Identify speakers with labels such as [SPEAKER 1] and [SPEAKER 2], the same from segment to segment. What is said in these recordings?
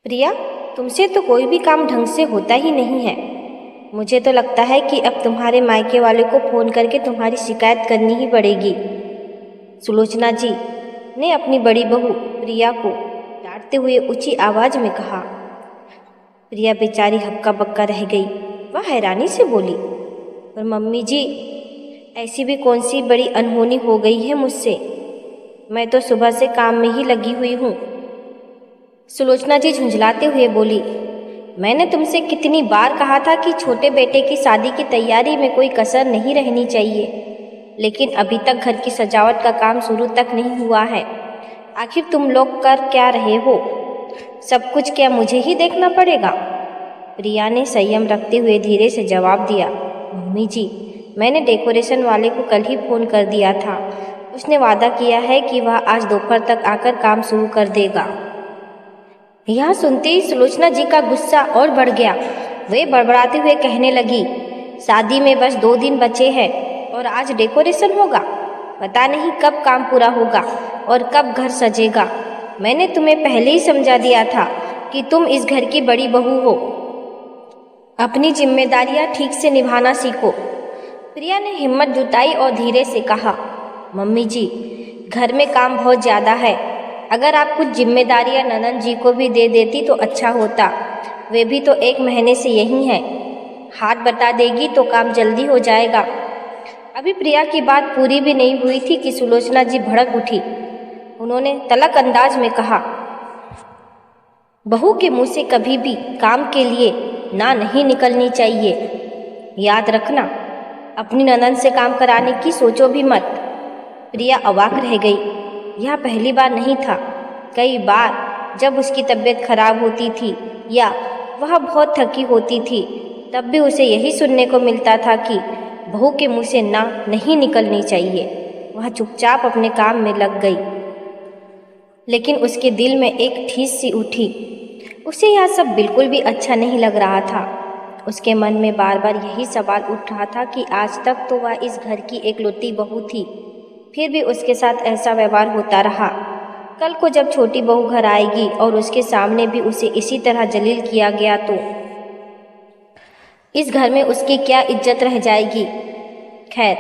[SPEAKER 1] प्रिया, तुमसे तो कोई भी काम ढंग से होता ही नहीं है। मुझे तो लगता है कि अब तुम्हारे मायके वाले को फ़ोन करके तुम्हारी शिकायत करनी ही पड़ेगी। सुलोचना जी ने अपनी बड़ी बहू प्रिया को डांटते हुए ऊंची आवाज़ में कहा। प्रिया बेचारी हक्का बक्का रह गई। वह हैरानी से बोली, पर मम्मी जी, ऐसी भी कौन सी बड़ी अनहोनी हो गई है मुझसे? मैं तो सुबह से काम में ही लगी हुई हूँ। सुलोचना जी झुंझलाते हुए बोली, मैंने तुमसे कितनी बार कहा था कि छोटे बेटे की शादी की तैयारी में कोई कसर नहीं रहनी चाहिए, लेकिन अभी तक घर की सजावट का काम शुरू तक नहीं हुआ है। आखिर तुम लोग कर क्या रहे हो? सब कुछ क्या मुझे ही देखना पड़ेगा? प्रिया ने संयम रखते हुए धीरे से जवाब दिया, मम्मी जी, मैंने डेकोरेशन वाले को कल ही फ़ोन कर दिया था। उसने वादा किया है कि वह आज दोपहर तक आकर काम शुरू कर देगा। यह सुनते ही सुलोचना जी का गुस्सा और बढ़ गया। वे बड़बड़ाते हुए कहने लगी, शादी में बस 2 दिन बचे हैं और आज डेकोरेशन होगा। पता नहीं कब काम पूरा होगा और कब घर सजेगा। मैंने तुम्हें पहले ही समझा दिया था कि तुम इस घर की बड़ी बहू हो। अपनी जिम्मेदारियां ठीक से निभाना सीखो। प्रिया ने हिम्मत जुटाई और धीरे से कहा, मम्मी जी, घर में काम बहुत ज़्यादा है। अगर आप कुछ जिम्मेदारियां ननद जी को भी दे देती तो अच्छा होता। वे भी तो 1 महीने से यहीं हैं। हाथ बटा देगी तो काम जल्दी हो जाएगा। अभी प्रिया की बात पूरी भी नहीं हुई थी कि सुलोचना जी भड़क उठी। उन्होंने तलक अंदाज में कहा, बहू के मुंह से कभी भी काम के लिए ना नहीं निकलनी चाहिए। याद रखना, अपनी ननद से काम कराने की सोचो भी मत। प्रिया अवाक रह गई। यह पहली बार नहीं था। कई बार जब उसकी तबीयत खराब होती थी या वह बहुत थकी होती थी, तब भी उसे यही सुनने को मिलता था कि बहू के मुंह से ना नहीं निकलनी चाहिए। वह चुपचाप अपने काम में लग गई, लेकिन उसके दिल में एक ठेस सी उठी। उसे यह सब बिल्कुल भी अच्छा नहीं लग रहा था। उसके मन में बार बार यही सवाल उठ रहा था कि आज तक तो वह इस घर की एकलौती बहू थी, फिर भी उसके साथ ऐसा व्यवहार होता रहा। कल को जब छोटी बहू घर आएगी और उसके सामने भी उसे इसी तरह जलील किया गया तो इस घर में उसकी क्या इज्जत रह जाएगी। खैर,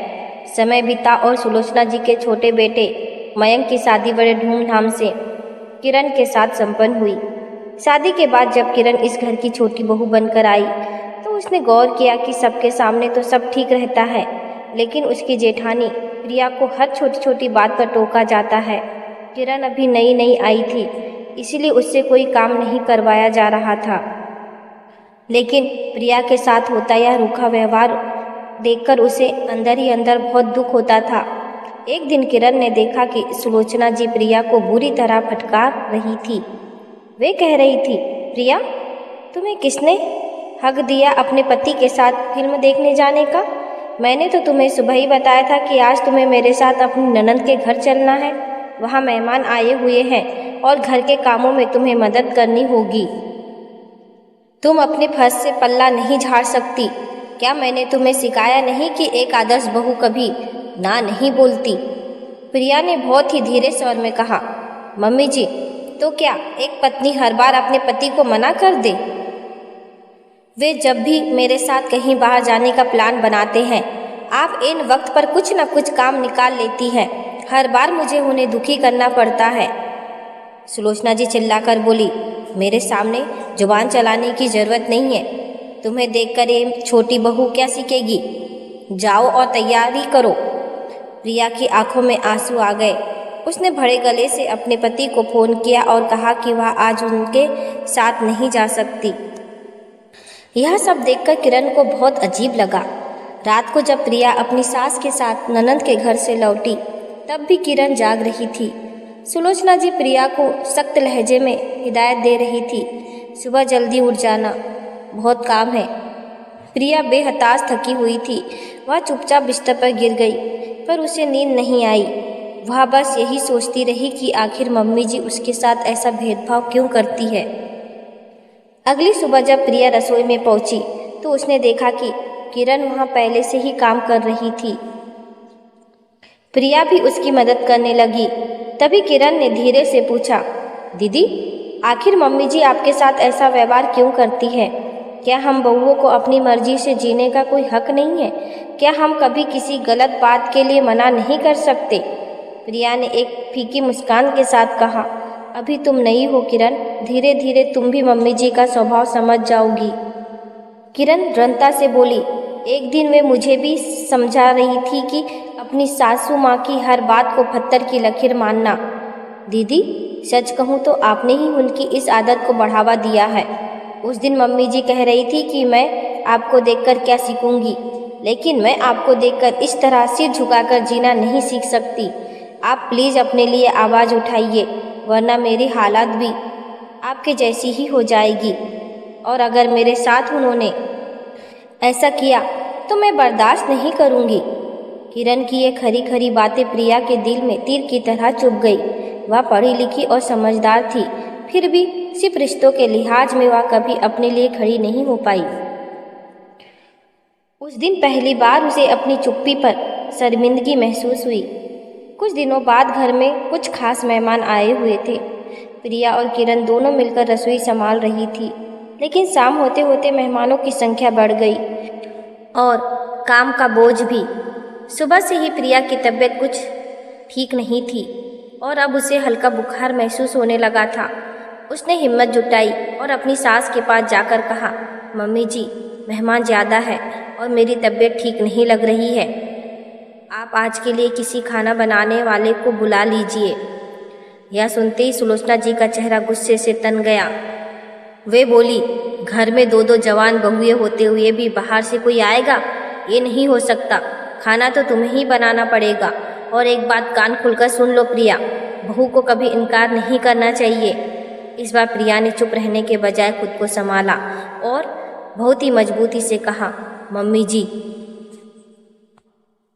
[SPEAKER 1] समय बीता और सुलोचना जी के छोटे बेटे मयंक की शादी बड़े धूमधाम से किरण के साथ संपन्न हुई। शादी के बाद जब किरण इस घर की छोटी बहू बनकर आई तो उसने गौर किया कि सबके सामने तो सब ठीक रहता है, लेकिन उसकी जेठानी प्रिया को हर छोटी छोटी बात पर टोका जाता है। किरण अभी नई नई आई थी, इसीलिए उससे कोई काम नहीं करवाया जा रहा था, लेकिन प्रिया के साथ होता यह रूखा व्यवहार देखकर उसे अंदर ही अंदर बहुत दुख होता था। एक दिन किरण ने देखा कि सुलोचना जी प्रिया को बुरी तरह फटकार रही थी। वे कह रही थी, प्रिया, तुम्हें किसने हक दिया अपने पति के साथ फिल्म देखने जाने का? मैंने तो तुम्हें सुबह ही बताया था कि आज तुम्हें मेरे साथ अपनी ननद के घर चलना है। वहाँ मेहमान आए हुए हैं और घर के कामों में तुम्हें मदद करनी होगी। तुम अपने फर्ज से पल्ला नहीं झाड़ सकती। क्या मैंने तुम्हें सिखाया नहीं कि एक आदर्श बहू कभी ना नहीं बोलती? प्रिया ने बहुत ही धीरे स्वर में कहा, मम्मी जी, तो क्या एक पत्नी हर बार अपने पति को मना कर दे? वे जब भी मेरे साथ कहीं बाहर जाने का प्लान बनाते हैं, आप इन वक्त पर कुछ न कुछ काम निकाल लेती हैं। हर बार मुझे उन्हें दुखी करना पड़ता है। सुलोचना जी चिल्लाकर बोली, मेरे सामने जुबान चलाने की ज़रूरत नहीं है। तुम्हें देखकर ये छोटी बहू क्या सीखेगी? जाओ और तैयारी करो। प्रिया की आंखों में आंसू आ गए। उसने भरे गले से अपने पति को फ़ोन किया और कहा कि वह आज उनके साथ नहीं जा सकती। यह सब देखकर किरण को बहुत अजीब लगा। रात को जब प्रिया अपनी सास के साथ ननद के घर से लौटी, तब भी किरण जाग रही थी। सुलोचना जी प्रिया को सख्त लहजे में हिदायत दे रही थी, सुबह जल्दी उठ जाना, बहुत काम है। प्रिया बेहताश थकी हुई थी। वह चुपचाप बिस्तर पर गिर गई, पर उसे नींद नहीं आई। वह बस यही सोचती रही कि आखिर मम्मी जी उसके साथ ऐसा भेदभाव क्यों करती है। अगली सुबह जब प्रिया रसोई में पहुंची तो उसने देखा कि किरण वहां पहले से ही काम कर रही थी। प्रिया भी उसकी मदद करने लगी। तभी किरण ने धीरे से पूछा, दीदी, आखिर मम्मी जी आपके साथ ऐसा व्यवहार क्यों करती है? क्या हम बहुओं को अपनी मर्जी से जीने का कोई हक नहीं है? क्या हम कभी किसी गलत बात के लिए मना नहीं कर सकते? प्रिया ने एक फीकी मुस्कान के साथ कहा। अभी तुम नई हो किरण, धीरे धीरे तुम भी मम्मी जी का स्वभाव समझ जाओगी। किरण दृढ़ता से बोली। एक दिन वे मुझे भी समझा रही थी कि अपनी सासू माँ की हर बात को पत्थर की लकीर मानना। दीदी, सच कहूँ तो आपने ही उनकी इस आदत को बढ़ावा दिया है। उस दिन मम्मी जी कह रही थी कि मैं आपको देखकर क्या सीखूंगी, लेकिन मैं आपको देखकर इस तरह सिर झुकाकर जीना नहीं सीख सकती। आप प्लीज़ अपने लिए आवाज़ उठाइए, वरना मेरी हालत भी आपके जैसी ही हो जाएगी। और अगर मेरे साथ उन्होंने ऐसा किया तो मैं बर्दाश्त नहीं करूंगी। किरण की ये खरी खरी बातें प्रिया के दिल में तीर की तरह चुभ गई। वह पढ़ी लिखी और समझदार थी, फिर भी सिर्फ रिश्तों के लिहाज में वह कभी अपने लिए खड़ी नहीं हो पाई। उस दिन पहली बार उसे अपनी चुप्पी पर शर्मिंदगी महसूस हुई। कुछ दिनों बाद घर में कुछ खास मेहमान आए हुए थे। प्रिया और किरण दोनों मिलकर रसोई संभाल रही थी, लेकिन शाम होते होते मेहमानों की संख्या बढ़ गई और काम का बोझ भी। सुबह से ही प्रिया की तबीयत कुछ ठीक नहीं थी और अब उसे हल्का बुखार महसूस होने लगा था। उसने हिम्मत जुटाई और अपनी सास के पास जाकर कहा, मम्मी जी, मेहमान ज़्यादा है और मेरी तबीयत ठीक नहीं लग रही है। आप आज के लिए किसी खाना बनाने वाले को बुला लीजिए। यह सुनते ही सुलोचना जी का चेहरा गुस्से से तन गया। वे बोली, घर में दो दो जवान बहुएं होते हुए भी बाहर से कोई आएगा? ये नहीं हो सकता। खाना तो तुम्हें ही बनाना पड़ेगा। और एक बात कान खुलकर सुन लो प्रिया, बहू को कभी इनकार नहीं करना चाहिए। इस बार प्रिया ने चुप रहने के बजाय खुद को संभाला और बहुत ही मजबूती से कहा, मम्मी जी,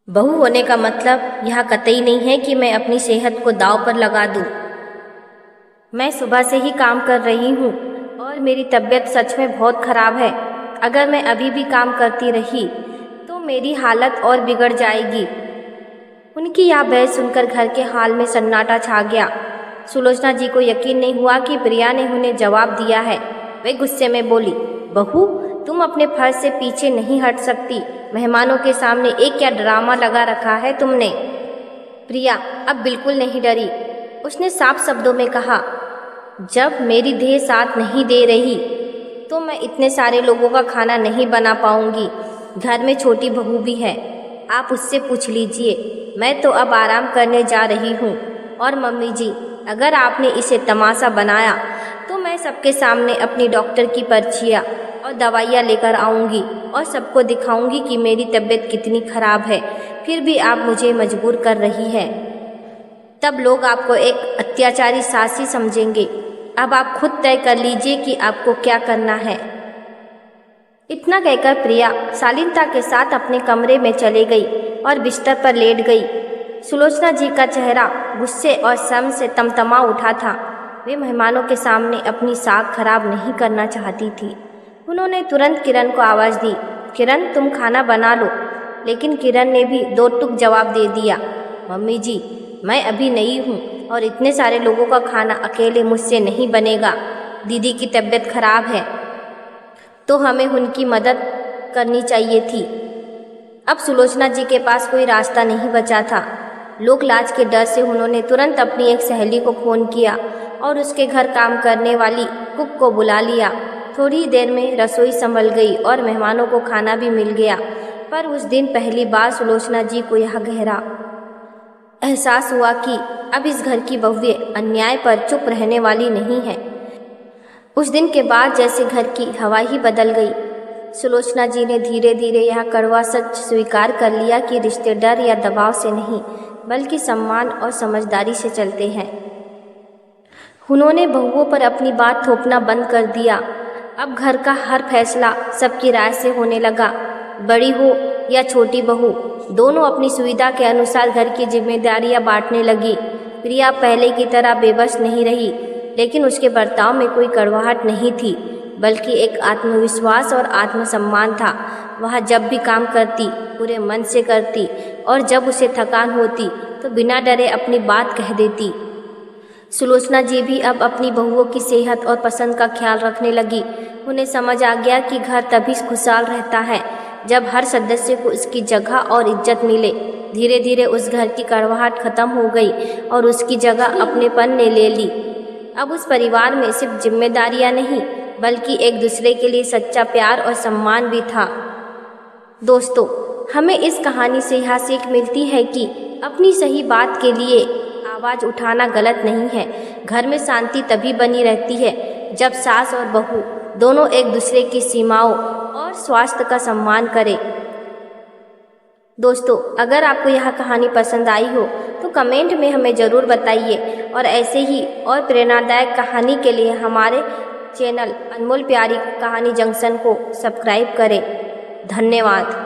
[SPEAKER 1] बहू होने का मतलब यह कतई नहीं है कि मैं अपनी सेहत को दांव पर लगा दूं। मैं सुबह से ही काम कर रही हूँ और मेरी तबीयत सच में बहुत खराब है। अगर मैं अभी भी काम करती रही तो मेरी हालत और बिगड़ जाएगी। उनकी यह बहस सुनकर घर के हाल में सन्नाटा छा गया। सुलोचना जी को यकीन नहीं हुआ कि प्रिया ने उन्हें जवाब दिया है। वे गुस्से में बोली, बहू, तुम अपने फर्ज से पीछे नहीं हट सकती। मेहमानों के सामने एक क्या ड्रामा लगा रखा है तुमने। प्रिया अब बिल्कुल नहीं डरी। उसने साफ शब्दों में कहा, जब मेरी देह साथ नहीं दे रही तो मैं इतने सारे लोगों का खाना नहीं बना पाऊंगी। घर में छोटी बहू भी है, आप उससे पूछ लीजिए। मैं तो अब आराम करने जा रही हूँ। और मम्मी जी, अगर आपने इसे तमाशा बनाया तो मैं सबके सामने अपनी डॉक्टर की पर्चियाँ और दवाइयाँ लेकर आऊँगी और सबको दिखाऊँगी कि मेरी तबीयत कितनी खराब है, फिर भी आप मुझे मजबूर कर रही है। तब लोग आपको एक अत्याचारी सासी समझेंगे। अब आप खुद तय कर लीजिए कि आपको क्या करना है। इतना कहकर प्रिया शालीनता के साथ अपने कमरे में चली गई और बिस्तर पर लेट गई। सुलोचना जी का चेहरा गुस्से और शर्म से तमतमा उठा था। वे मेहमानों के सामने अपनी साख खराब नहीं करना चाहती थी। उन्होंने तुरंत किरण को आवाज़ दी, किरण, तुम खाना बना लो। लेकिन किरण ने भी दो टुक जवाब दे दिया, मम्मी जी, मैं अभी नई हूँ और इतने सारे लोगों का खाना अकेले मुझसे नहीं बनेगा। दीदी की तबीयत खराब है तो हमें उनकी मदद करनी चाहिए थी। अब सुलोचना जी के पास कोई रास्ता नहीं बचा था। लोक लाज के डर से उन्होंने तुरंत अपनी एक सहेली को फ़ोन किया और उसके घर काम करने वाली कुक को बुला लिया। थोड़ी देर में रसोई संभल गई और मेहमानों को खाना भी मिल गया। पर उस दिन पहली बार सुलोचना जी को यह गहरा एहसास हुआ कि अब इस घर की बहुएं अन्याय पर चुप रहने वाली नहीं है। उस दिन के बाद जैसे घर की हवा ही बदल गई। सुलोचना जी ने धीरे धीरे यह कड़वा सच स्वीकार कर लिया कि रिश्ते डर या दबाव से नहीं, बल्कि सम्मान और समझदारी से चलते हैं। उन्होंने बहुओं पर अपनी बात थोपना बंद कर दिया। अब घर का हर फैसला सबकी राय से होने लगा। बड़ी हो या छोटी बहू, दोनों अपनी सुविधा के अनुसार घर की जिम्मेदारियां बांटने लगी। प्रिया पहले की तरह बेबस नहीं रही, लेकिन उसके बर्ताव में कोई कड़वाहट नहीं थी, बल्कि एक आत्मविश्वास और आत्मसम्मान था। वह जब भी काम करती पूरे मन से करती और जब उसे थकान होती तो बिना डरे अपनी बात कह देती। सुलोचना जी भी अब अपनी बहुओं की सेहत और पसंद का ख्याल रखने लगी। उन्हें समझ आ गया कि घर तभी खुशहाल रहता है जब हर सदस्य को उसकी जगह और इज्जत मिले। धीरे धीरे उस घर की कड़वाहट खत्म हो गई और उसकी जगह अपनेपन ने ले ली। अब उस परिवार में सिर्फ जिम्मेदारियां नहीं बल्कि एक दूसरे के लिए सच्चा प्यार और सम्मान भी था। दोस्तों, हमें इस कहानी से यह सीख मिलती है कि अपनी सही बात के लिए आवाज़ उठाना गलत नहीं है। घर में शांति तभी बनी रहती है जब सास और बहू दोनों एक दूसरे की सीमाओं और स्वास्थ्य का सम्मान करें। दोस्तों, अगर आपको यह कहानी पसंद आई हो तो कमेंट में हमें ज़रूर बताइए और ऐसे ही और प्रेरणादायक कहानी के लिए हमारे चैनल अनमोल प्यारी कहानी जंक्शन को सब्सक्राइब करें। धन्यवाद।